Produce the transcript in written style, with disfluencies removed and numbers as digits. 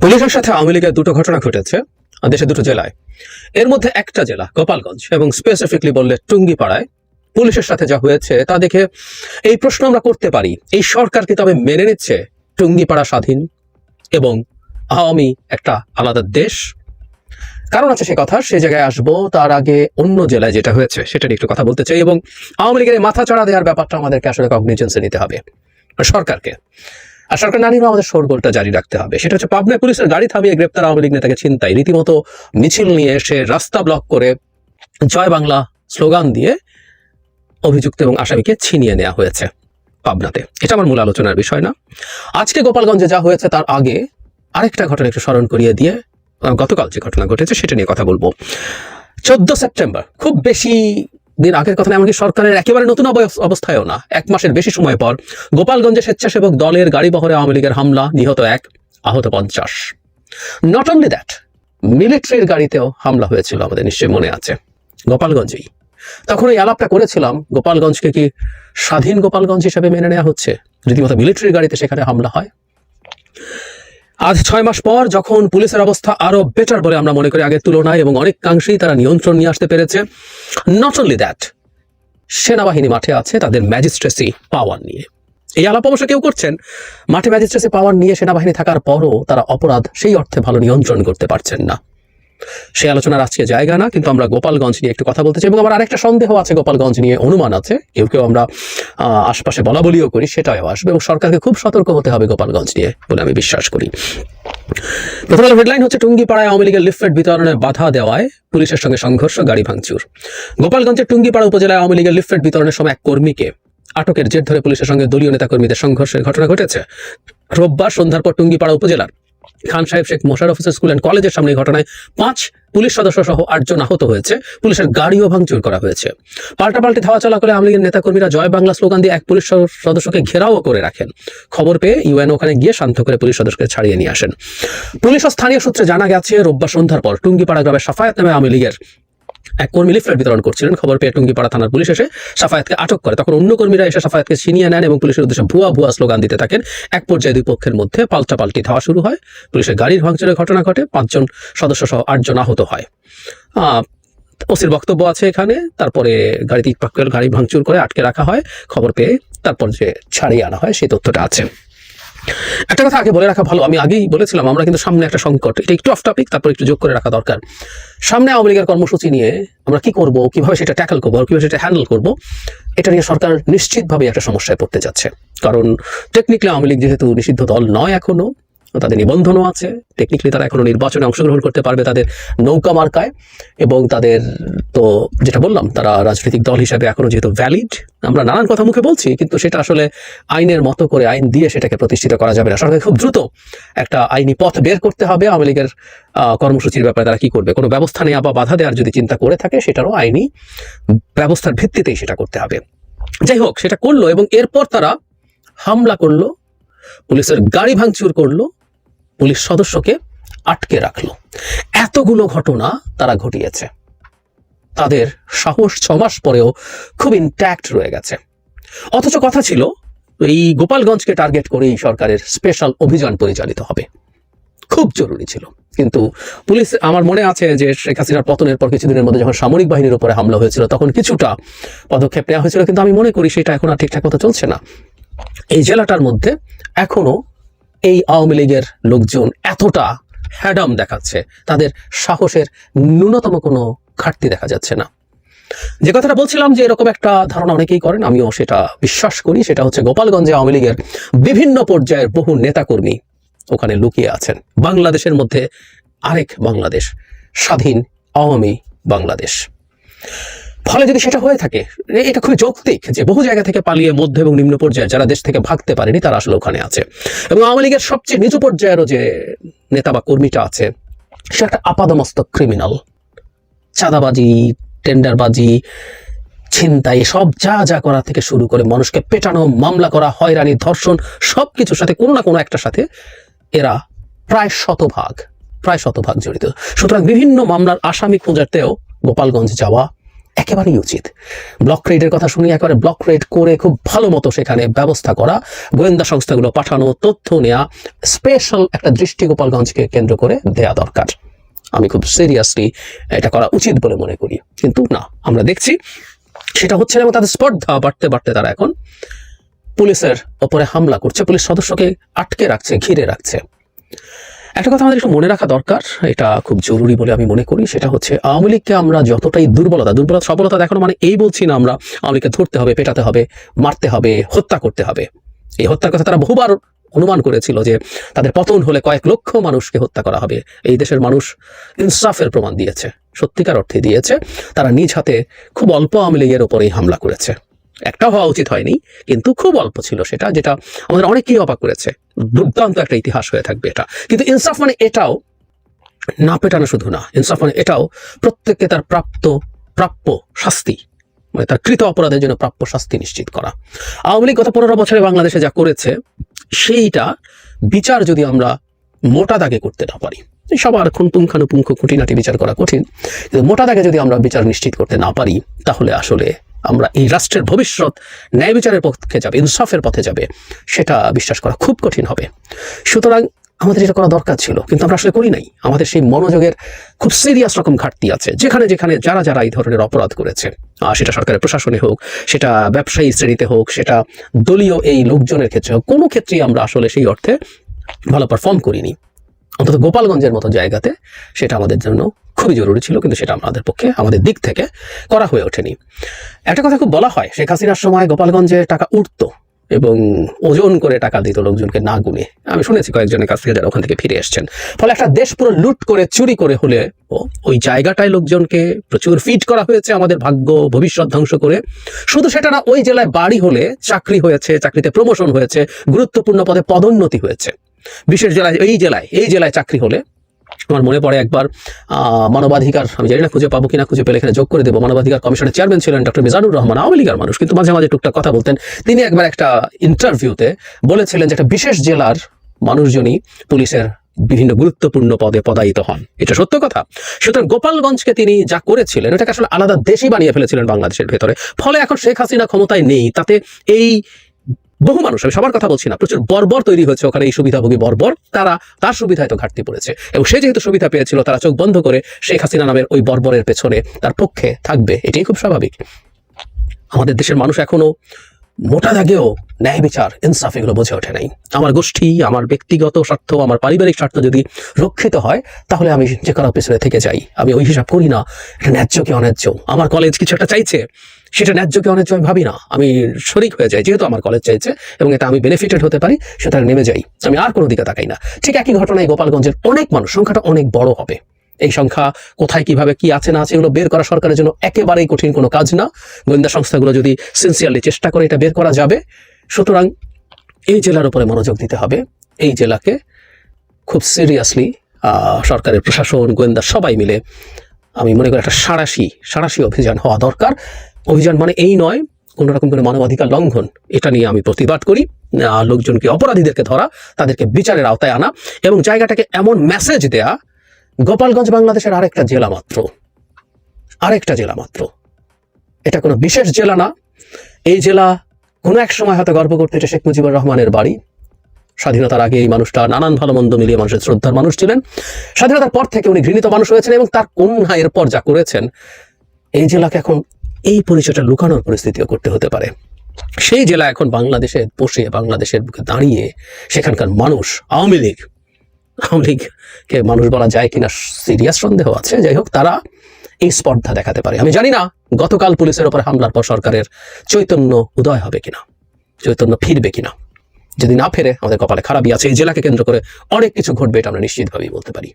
পুলিশের সাথে আওয়ামী লীগের দুটো ঘটনা ঘটেছে দেশের দুটো জেলায়। এর মধ্যে একটা জেলা গোপালগঞ্জ এবং স্পেসিফিকলি বললে টুঙ্গিপাড়ায় পুলিশের সাথে যা হয়েছে তা দেখে এই প্রশ্ন আমরা করতে পারি, এই সরকার কি তবে মেনে নিচ্ছে টুঙ্গিপাড়া স্বাধীন এবং আওয়ামী একটা আলাদা দেশ? কারণ আছে সে কথা, সে জায়গায় আসবো। তার আগে অন্য জেলায় যেটা হয়েছে সেটা নিয়ে একটু কথা বলতে চাই, এবং আওয়ামী লীগের মাথা চাড়া দেওয়ার ব্যাপারটা আমাদেরকে আসলে কগনিজেন্সে নিতে হবে সরকারকে। আর সরকার না নিলেও আমাদের শোরগোলটা জারি রাখতে হবে। সেটা হচ্ছে পাবনা পুলিশের গাড়ি থামিয়ে গ্রেপ্তার আওয়ামী লীগ নেতাকে ছিনতাই, রীতিমতো মিছিল নিয়ে এসে রাস্তা ব্লক করে জয় বাংলা স্লোগান দিয়ে অভিযুক্ত এবং আসামিকে ছিনিয়ে নেওয়া হয়েছে পাবনাতে। এটা আমার মূল আলোচনার বিষয় না। আজকে গোপালগঞ্জে যা হয়েছে তার আগে আরেকটা ঘটনা একটু স্মরণ করিয়ে দিয়ে গতকাল যে ঘটনা ঘটেছে সেটা নিয়ে কথা বলবো। 14 সেপ্টেম্বর, খুব বেশি দিন আগের কথা, এমনকি সরকারের একেবারে নতুন অবস্থায়ও না, 1 মাসের বেশি সময় পর গোপালগঞ্জে স্বেচ্ছাসেবক দলের গাড়ি বহরে আওয়ামী লীগের হামলা, নিহত 1, আহত 50। নট অনলি দ্যাট, মিলিটারির গাড়িতেও হামলা হয়েছিল, আমাদের নিশ্চয়ই মনে আছে, গোপালগঞ্জেই। তখন এই আলাপটা করেছিলাম, গোপালগঞ্জকে কি স্বাধীন গোপালগঞ্জ হিসেবে মেনে নেওয়া হচ্ছে? রীতিমতো মিলিটারির গাড়িতে সেখানে হামলা হয়। আজ 6 মাস পর যখন পুলিশের অবস্থা আরো বেটার বলে আমরা মনে করি আগের তুলনায়, এবং অনেকাংশেই তারা নিয়ন্ত্রণ নিয়ে আসতে পেরেছে, নট অনলি দ্যাট, সেনাবাহিনী মাঠে আছে তাদের ম্যাজিস্ট্রেসি পাওয়ার নিয়ে। এই আলাপ অবশ্য কেউ করছেন, মাঠে ম্যাজিস্ট্রেসি পাওয়ার নিয়ে সেনাবাহিনী থাকার পরও তারা অপরাধ সেই অর্থে ভালো নিয়ন্ত্রণ করতে পারছেন না। সেই আলোচনার আজকে জায়গা না, কিন্তু আমরা গোপালগঞ্জ নিয়ে একটু কথা বলতে চাই। এবং আমার আরেকটা সন্দেহ আছে গোপালগঞ্জ নিয়ে, অনুমান আছে, কেউ কেউ আমরা আশপাশে বলা বলিও করি, সেটাও আসবে, এবং সরকারকে খুব সতর্ক হতে হবে গোপালগঞ্জ নিয়ে বলে আমি বিশ্বাস করি। প্রথম আলো হেডলাইন হচ্ছে টুঙ্গিপাড়ায় আওয়ামী লীগের লিফলেট বিতরণে বাধা দেওয়ায় পুলিশের সঙ্গে সংঘর্ষ, গাড়ি ভাঙচুর। গোপালগঞ্জের টুঙ্গিপাড়া উপজেলায় আওয়ামী লীগের লিফলেট বিতরণের সময় এক কর্মীকে আটকের জের ধরে পুলিশের সঙ্গে দলীয় নেতাকর্মীদের সংঘর্ষের ঘটনা ঘটেছে রোববার সন্ধ্যার পর টুঙ্গিপাড়া উপজেলার খান সাহেব শেখ মোশাররফ হোসেন স্কুল অ্যান্ড কলেজের সামনে। এই ঘটনায় 5 পুলিশ সদস্য সহ 8 জন আহত হয়েছে, পুলিশের গাড়িও ভাঙচুর করা হয়েছে। পাল্টাপাল্টি ধাওয়া চলাকালে আওয়ামী লীগের নেতাকর্মীরা জয় বাংলা স্লোগান দিয়ে এক পুলিশ সদস্যকে ঘেরাও করে রাখেন। খবর পেয়ে ইউএন ওখানে গিয়ে শান্ত করে পুলিশ সদস্যকে ছাড়িয়ে নিয়ে আসেন। পুলিশ ও স্থানীয় সূত্রে জানা গেছে, রোববার সন্ধ্যার পর টুঙ্গিপাড়া গ্রামের সাফায়াত নামে আওয়ামী লীগের এক কর্মী লিফলেট বিতরণ করছিলেন। খবর পেয়ে টুঙ্গিপাড়া থানার পুলিশ এসে সাফায়াতকে আটক করে। তখন অন্য কর্মীরা এসে সাফায়াতকে ছিনিয়ে নেন এবং পুলিশের উদ্দেশ্যে ভুয়া ভুয়া স্লোগান দিতে থাকেন। এক পর্যায়ে দুই পক্ষের মধ্যে পাল্টাপাল্টি ধাওয়া শুরু হয়, পুলিশের গাড়ির ভাঙচুরের ঘটনা ঘটে, 5 জন সদস্য সহ 8 জন আহত হয়। ওসির বক্তব্য আছে এখানে। তারপরে গাড়ি ভাঙচুর করে আটকে রাখা হয়, খবর পেয়ে তারপর যে ছাড়িয়ে আনা হয় সেই তথ্যটা আছে। একটা কথা আগে বলে রাখা ভালো, আমি আগেই বলেছিলাম আমরা কিন্তু সামনে একটা সংকট, এটা একটু অফ টপিক, তারপর একটু যোগ করে রাখা দরকার। সামনে আওয়ামী লীগের কর্মসূচি নিয়ে আমরা কি করব, কিভাবে সেটা ট্যাকল করবো, কিভাবে সেটা হ্যান্ডেল করবো, এটা নিয়ে সরকার নিশ্চিতভাবে একটা সমস্যায় পড়তে যাচ্ছে। কারণ টেকনিক্যালি আওয়ামী লীগ যেহেতু নিষিদ্ধ দল নয়, এখনো তাদের নিবন্ধনও আছে, টেকনিক্যালি তারা এখনো নির্বাচনে অংশগ্রহণ করতে পারবে তাদের নৌকা মার্কায়, এবং তাদের তো যেটা বললাম তারা রাজনৈতিক দল হিসাবে এখনো যেহেতু ভ্যালিড। আমরা নানান কথা মুখে বলছি, কিন্তু সেটা আসলে আইনের মতো করে আইন দিয়ে সেটাকে প্রতিষ্ঠিত করা যাবে না। সরকার খুব দ্রুত একটা আইনি পথ বের করতে হবে। আওয়ামী লীগের কর্মসূচির ব্যাপারে তারা কি করবে, কোনো ব্যবস্থা নেওয়া বা বাধা দেওয়ার যদি চিন্তা করে থাকে, সেটারও আইনি ব্যবস্থার ভিত্তিতেই সেটা করতে হবে। যাই হোক, সেটা করলো এবং এরপর তারা হামলা করলো, পুলিশের গাড়ি ভাঙচুর করলো, পুলিশ সদস্যকে আটকে রাখলো। এতগুলো ঘটনা তারা ঘটিয়েছে, তাদের সাহস 6 মাস পরেও খুব ইনট্যাক্ট রয়ে গেছে। অথচ কথা ছিল এই গোপালগঞ্জকে টার্গেট করেই সরকারের স্পেশাল অভিযান পরিচালিত হবে, খুব জরুরি ছিল। কিন্তু পুলিশ, আমার মনে আছে যে শেখ হাসিনার পতনের পর কিছুদিনের মধ্যে যখন সামরিক বাহিনীর উপরে হামলা হয়েছিল তখন কিছুটা পদক্ষেপ নেওয়া হয়েছিল, কিন্তু আমি মনে করি সেটা এখন আর ঠিকঠাক মতো চলছে না। এই জেলাটার মধ্যে এখনো এই আওয়ামী লীগের লোকজন এতটা হ্যাডাম দেখাচ্ছে, তাদের সাহসের ন্যূনতম কোনো ঘাটতি দেখা যাচ্ছে না। যে কথাটা বলছিলাম যে এরকম একটা ধারণা অনেকেই করেন, আমিও সেটা বিশ্বাস করি, সেটা হচ্ছে গোপালগঞ্জে আওয়ামী লীগের বিভিন্ন পর্যায়ের বহু নেতাকর্মী ওখানে লুকিয়ে আছেন। বাংলাদেশের মধ্যে আরেক বাংলাদেশ, স্বাধীন আওয়ামী বাংলাদেশ। ফলে যদি সেটা হয়ে থাকে, এটা খুবই যৌক্তিক যে বহু জায়গা থেকে পালিয়ে মধ্য এবং নিম্ন পর্যায়ে যারা দেশ থেকে ভাগতে পারেনি তারা আসলে ওখানে আছে। এবং আওয়ামী লীগের সবচেয়ে নিচু পর্যায়েরও যে নেতা বা কর্মীটা আছে, সে একটা আপাদমস্তক ক্রিমিনাল। চাঁদাবাজি, টেন্ডারবাজি, ছিনতাই, সব যা যা করা থেকে শুরু করে মানুষকে পেটানো, মামলা করা, হয়রানি, ধর্ষণ, সবকিছুর সাথে কোনো না কোনো একটা সাথে এরা প্রায় শতভাগ জড়িত। সুতরাং বিভিন্ন মামলার আসামি খোঁজাতেও গোপালগঞ্জ যাওয়া একেবারেই উচিত। ব্লক রেডের কথা শুনি, একেবারে ব্লক রেড করে খুব ভালো মতো সেখানে ব্যবস্থা করা, গোয়েন্দা সংস্থাগুলো পাঠানো, তথ্য নেওয়া, স্পেশাল একটা দৃষ্টি গোপালগঞ্জকে কেন্দ্র করে দেয়া দরকার। আমি খুব সিরিয়াসলি এটা করা উচিত বলে মনে করি, কিন্তু না, আমরা দেখছি সেটা হচ্ছে না এবং তাদের স্পর্ধা বাড়তে বাড়তে তারা এখন পুলিশের ওপরে হামলা করছে, পুলিশ সদস্যকে আটকে রাখছে, ঘিরে রাখছে। একটা কথা আমাদের একটু মনে রাখা দরকার, এটা খুব জরুরি বলে আমি মনে করি, সেটা হচ্ছে আওয়ামী লীগকে আমরা যতটাই দুর্বলতা সফলতা দেখানো মানে এই বলছি না আমরা আওয়ামী লীগকে ধরতে হবে, পেটাতে হবে, মারতে হবে, হত্যা করতে হবে। এই হত্যার কথা তারা বহুবার অনুমান করেছিল যে তাদের পতন হলে কয়েক লক্ষ মানুষকে হত্যা করা হবে। এই দেশের মানুষ ইনসাফের প্রমাণ দিয়েছে, সত্যিকার অর্থে দিয়েছে। তারা নিজ হাতে খুব অল্প আওয়ামী লীগের ওপরেই হামলা করেছে। একটা হওয়া উচিত হয়নি, কিন্তু খুব অল্প ছিল সেটা, যেটা আমাদের অনেকেই অবাক করেছে। দুর্দান্ত একটা ইতিহাস হয়ে থাকবে এটা। কিন্তু ইনসাফ মানে এটাও না পেটানো শুধু না, ইনসাফ মানে এটাও প্রত্যেককে তার প্রাপ্য শাস্তি, মানে তার কৃত অপরাধের জন্য প্রাপ্য শাস্তি নিশ্চিত করা। আওয়ামী লীগ গত 15 বছরে বাংলাদেশে যা করেছে সেইটা বিচার যদি আমরা মোটা দাগে করতে না পারি, সবার পুঙ্খানুপুঙ্খ খুঁটিনাটি বিচার করা কঠিন, কিন্তু মোটা দাগে যদি আমরা বিচার নিশ্চিত করতে না পারি, তাহলে আসলে আমরা এই রাষ্ট্রের ভবিষ্যৎ ন্যায় বিচারের পক্ষে যাবে, ইনসাফের পথে যাবে, সেটা বিশ্বাস করা খুব কঠিন হবে। সুতরাং আমাদের এটা করা দরকার ছিল, কিন্তু আমরা আসলে করি নাই। আমাদের সেই মনোযোগের খুব সিরিয়াস রকম ঘাটতি আছে। যেখানে যেখানে যারা এই ধরনের অপরাধ করেছে, সেটা সরকারের প্রশাসনে হোক, সেটা ব্যবসায়ী শ্রেণীতে হোক, সেটা দলীয় এই লোকজনের ক্ষেত্রে হোক, কোনো ক্ষেত্রেই আমরা আসলে সেই অর্থে ভালো পারফর্ম করিনি। অন্তত গোপালগঞ্জের মতো জায়গাতে সেটা আমাদের জন্য খুবই জরুরি ছিল, কিন্তু সেটা আমাদের পক্ষে, আমাদের দিক থেকে করা হয়ে ওঠেনি। একটা কথা খুব বলা হয়, শেখ হাসিনার সময় গোপালগঞ্জে টাকা উঠতো এবং ওজন করে টাকা দিত লোকজনকে না গুনে। আমি শুনেছি কয়েকজনের কাছ থেকে যারা ওখান থেকে ফিরে এসছেন। ফলে একটা দেশ পুরো লুট করে চুরি করে হলে ওই জায়গাটায় লোকজনকে প্রচুর ফিট করা হয়েছে, আমাদের ভাগ্য ভবিষ্যৎ ধ্বংস করে। শুধু সেটা না, ওই জেলায় বাড়ি হলে চাকরি হয়েছে, চাকরিতে প্রমোশন হয়েছে, গুরুত্বপূর্ণ পদে পদোন্নতি হয়েছে। বিশেষ জেলায় এই জেলায় চাকরি হলে আমার মনে পড়ে একবার মানবাধিকার, আমি জানি না খুঁজে পাবো কিনা, খুঁজে পেলে এখানে যোগ করে দেবো, মানবাধিকার কমিশনের চেয়ারম্যান ছিলেন ডক্টর মিজানুর রহমান, আওয়ামী লীগের মানুষ, কিন্তু মাঝে মাঝে টুকটাক কথা বলতেন। তিনি একবার একটা ইন্টারভিউতে বলেছিলেন যে একটা বিশেষ জেলার মানুষজনই পুলিশের বিভিন্ন গুরুত্বপূর্ণ পদে পদায়িত হন। এটা সত্য কথা। সুতরাং গোপালগঞ্জকে তিনি যা করেছিলেন, এটাকে আসলে আলাদা দেশই বানিয়ে ফেলেছিলেন বাংলাদেশের ভেতরে। ফলে এখন শেখ হাসিনা ক্ষমতায় নেই, তাতে এই বহু মানুষ, আমি সবার কথা বলছি না, প্রচুর বর্বর তৈরি হয়েছে ওখানে, এই সুবিধাভোগী বর্বর, তার সুবিধায় তো ঘাটতি পড়েছে, এবং সে যেহেতু সুবিধা পেয়েছিল, তারা চোখ বন্ধ করে শেখ হাসিনা নামের ওই বর্বরের পেছনে তার পক্ষে থাকবে, এটাই খুব স্বাভাবিক। আমাদের দেশের মানুষ এখনো মোটা দাগেও ন্যায় বিচার, ইনসাফ এগুলো বুঝে ওঠে নাই। আমার গোষ্ঠী, আমার ব্যক্তিগত স্বার্থ, আমার পারিবারিক স্বার্থ যদি রক্ষিত হয়, তাহলে আমি যে কারো পেছনে থেকে যাই। আমি ওই হিসাব করি না এটা ন্যায্য কি অন্যায্য। আমার কলেজ কিছু একটা চাইছে, সেটা ন্যায্য কি অন্যায্য আমি ভাবি না, আমি শরিক হয়ে যাই। যেহেতু আমার কলেজ চাইছে এবং এটা আমি বেনিফিটেড হতে পারি, সুতরাং নেমে যাই, আমি আর কোনো দিকে তাকাই না। ঠিক একই ঘটনায় গোপালগঞ্জের অনেক মানুষ, সংখ্যাটা অনেক বড় হবে। এই সংখ্যা কোথায় কিভাবে কি আছে না আছে এগুলো বের করা সরকারের জন্য একেবারেই কঠিন কোনো কাজ না। গোয়েন্দা সংস্থাগুলো যদি সিনসিয়ারলি চেষ্টা করে এটা বের করা যাবে। সুতরাং এই জেলার উপরে মনোযোগ দিতে হবে। এই জেলাকে খুব সিরিয়াসলি সরকারের প্রশাসন, গোয়েন্দা সবাই মিলে আমি মনে করি একটা সাঁড়াশি অভিযান হওয়া দরকার। অভিযান মানে এই নয় কোনো রকম কোনো মানবাধিকার লঙ্ঘন, এটা নিয়ে আমি প্রতিবাদ করি। লোকজনকে, অপরাধীদেরকে ধরা, তাদেরকে বিচারের আওতায় আনা এবং জায়গাটাকে এমন মেসেজ দেয়া, গোপালগঞ্জ বাংলাদেশের আরেকটা জেলা মাত্র, এটা কোনো বিশেষ জেলা না। এই জেলা কোনো এক সময় হয়তো গর্ব করতে শেখ মুজিবুর রহমানের বাড়ি। স্বাধীনতার আগে এই মানুষটা নানান ভালো মন্দ মিলিয়ে মানুষের শ্রদ্ধার মানুষ ছিলেন। স্বাধীনতার পর থেকে উনি ঘৃণিত মানুষ হয়েছেন এবং তার কন্যা এরপর যা করেছেন, এই জেলাকে এখন এই পরিচয়টা লুকানোর পরিস্থিতিও করতে হতে পারে। সেই জেলা এখন বাংলাদেশে বসে, বাংলাদেশের বুকে দাঁড়িয়ে সেখানকার মানুষ, আওয়ামী লীগকে মানুষ বলা যায় কিনা সিরিয়াস সন্দেহ আছে। যাই হোক, তারা এই স্পর্ধা দেখাতে পারে। আমি জানি না গতকাল পুলিশের উপর হামলার পর সরকারের চৈতন্য উদয় হবে কিনা, চৈতন্য ফিরবে কিনা। যদি না ফেরে আমাদের কপালে খারাপই আছে। এই জেলাকে কেন্দ্র করে অনেক কিছু ঘটবে, এটা আমরা নিশ্চিতভাবেই বলতে পারি।